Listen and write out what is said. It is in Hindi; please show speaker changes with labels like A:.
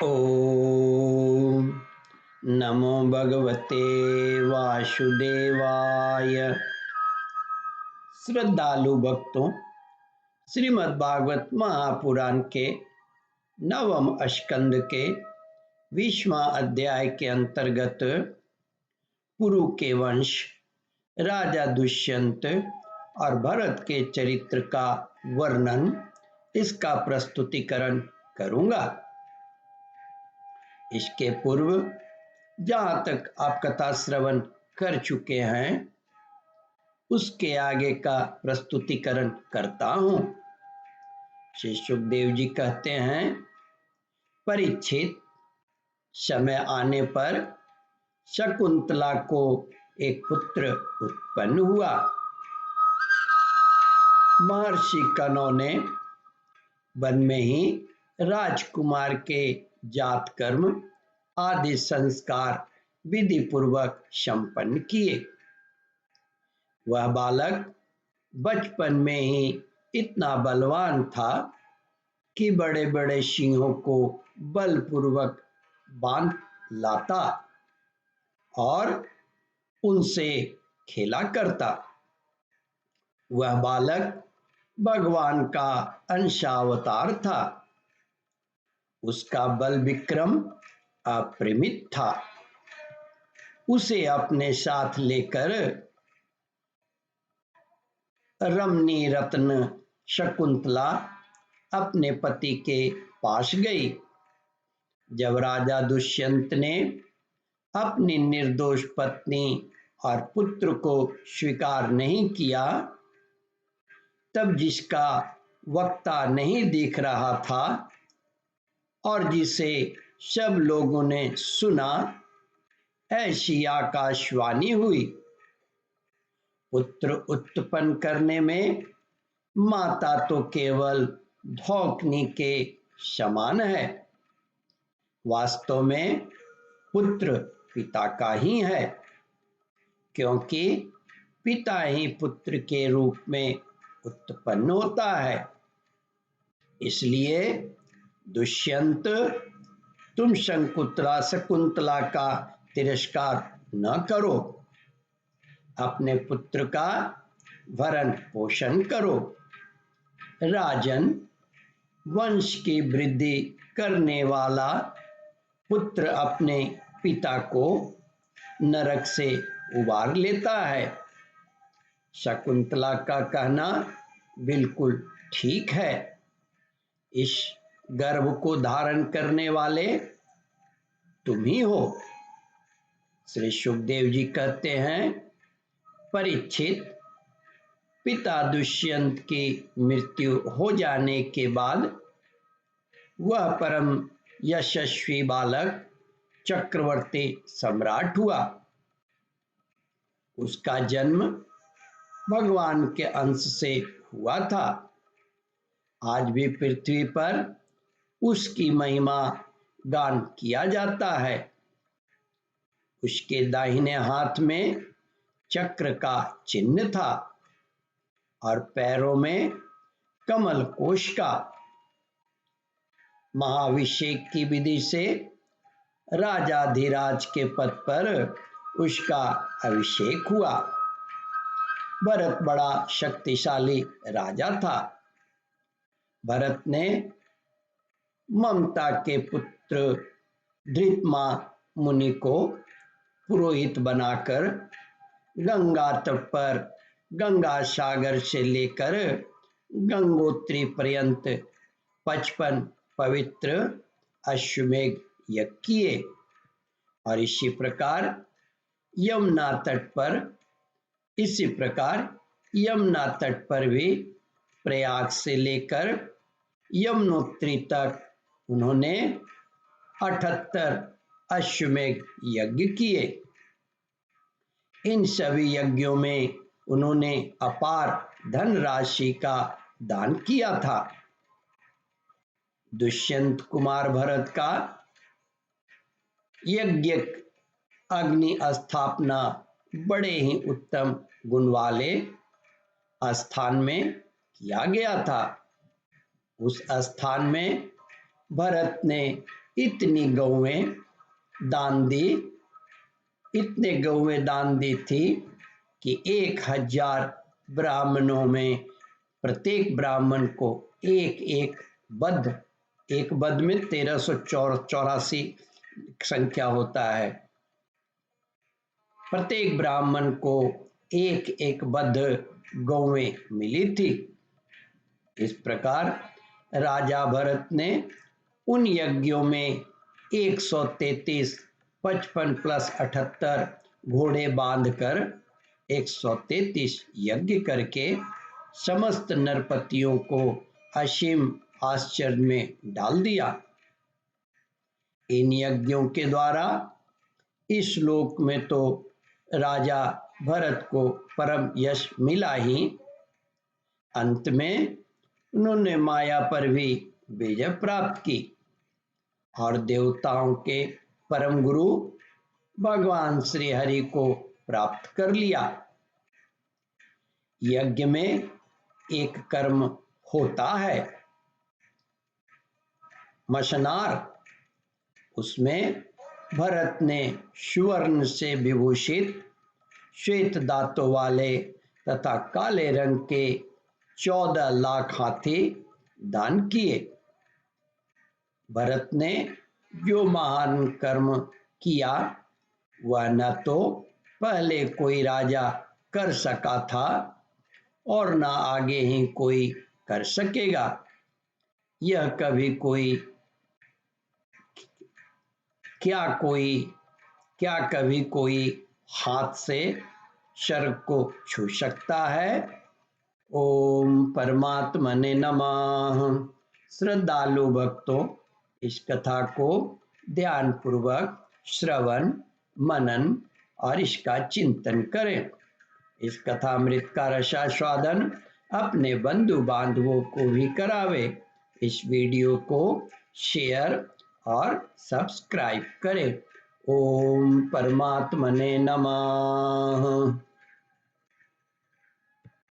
A: ओम नमो भगवते वासुदेवाय। श्रद्धालु भक्तों, श्रीमद् भागवत महापुराण के नवम स्कंद के 20वां अध्याय के अंतर्गत पुरु के वंश, राजा दुष्यंत और भरत के चरित्र का वर्णन, इसका प्रस्तुतिकरण करूंगा। इसके पूर्व जहां तक आप कथा श्रवण कर चुके हैं, उसके आगे का प्रस्तुतिकरण करता हूं। श्री सुखदेव जी कहते हैं, परीक्षित, समय आने पर शकुंतला को एक पुत्र उत्पन्न हुआ। महर्षि कनौ ने वन में ही राजकुमार के जात कर्म आदि संस्कार विधि पूर्वक संपन्न किए। वह बालक बचपन में ही इतना बलवान था कि बड़े बड़े सिंहों को बलपूर्वक बांध लाता और उनसे खेला करता। वह बालक भगवान का अंशावतार था। उसका बल विक्रम अपरिमित था। उसे अपने साथ लेकर रमणी रत्न शकुंतला अपने पति के पास गई। जब राजा दुष्यंत ने अपनी निर्दोष पत्नी और पुत्र को स्वीकार नहीं किया, तब जिसका वक्ता नहीं दिख रहा था और जिसे सब लोगों ने सुना, ऐसी आकाशवाणी हुई, पुत्र उत्पन्न करने में माता तो केवल धौकनी के समान है। वास्तव में पुत्र पिता का ही है, क्योंकि पिता ही पुत्र के रूप में उत्पन्न होता है। इसलिए दुष्यंत, तुम शकुंतला का तिरस्कार न करो, अपने पुत्र का भरण पोषण करो। राजन, वंश की वृद्धि करने वाला पुत्र अपने पिता को नरक से उबार लेता है। शकुंतला का कहना बिल्कुल ठीक है। इस गर्भ को धारण करने वाले तुम ही हो। श्री सुखदेव जी कहते हैं, परीक्षित, पिता दुष्यंत की मृत्यु हो जाने के बाद वह परम यशस्वी बालक चक्रवर्ती सम्राट हुआ। उसका जन्म भगवान के अंश से हुआ था। आज भी पृथ्वी पर उसकी महिमा गान किया जाता है। उसके दाहिने हाथ में चक्र का चिन्ह था और पैरों में कमल कोश का। महाभिषेक की विधि से राजाधिराज के पद पर उसका अभिषेक हुआ। भरत बड़ा शक्तिशाली राजा था। भरत ने ममता के पुत्र धृतमा मुनि को पुरोहित बनाकर गंगा तट पर गंगा सागर से लेकर गंगोत्री पर्यंत 55 पवित्र अश्वमेघ यज्ञ किए। और इसी प्रकार यमुना तट पर भी प्रयाग से लेकर यमुनोत्री तक उन्होंने 78 अश्वमेघ यज्ञ किए। इन सभी यज्ञों में उन्होंने अपार धनराशि का दान किया था। दुष्यंत कुमार भरत का यज्ञ अग्नि स्थापना बड़े ही उत्तम गुण वाले स्थान में किया गया था। उस स्थान में भरत ने इतनी गौएं दान दी, इतने गौएं दान दी थी कि 1000 ब्राह्मणों में प्रत्येक ब्राह्मण को एक बद्ध में 1384 संख्या होता है। प्रत्येक ब्राह्मण को एक बद्ध गौएं मिली थी। इस प्रकार राजा भरत ने उन यज्ञों में 133 55 + 78 घोड़े बांधकर 133 यज्ञ करके समस्त नरपतियों को असीम आश्चर्य में डाल दिया। इन यज्ञों के द्वारा इस लोक में तो राजा भरत को परम यश मिला ही, अंत में उन्होंने माया पर भी विजय प्राप्त की और देवताओं के परम गुरु भगवान श्री हरि को प्राप्त कर लिया। यज्ञ में एक कर्म होता है मशनार, उसमें भरत ने सुवर्ण से विभूषित श्वेत दांतों वाले तथा काले रंग के 14 लाख हाथी दान किए। भरत ने जो महान कर्म किया वह न तो पहले कोई राजा कर सका था और न आगे ही कोई कर सकेगा। यह कभी कोई क्या कभी कोई हाथ से स्वर्ग को छू सकता है? ओम परमात्मने नमः। श्रद्धालु भक्तों, इस कथा को ध्यान पूर्वक श्रवण मनन और इसका चिंतन करें। इस कथामृत का रसास्वादन अपने बंधु बांधवों को भी करावे। इस वीडियो को शेयर और सब्सक्राइब करें। ओम परमात्मने नमः।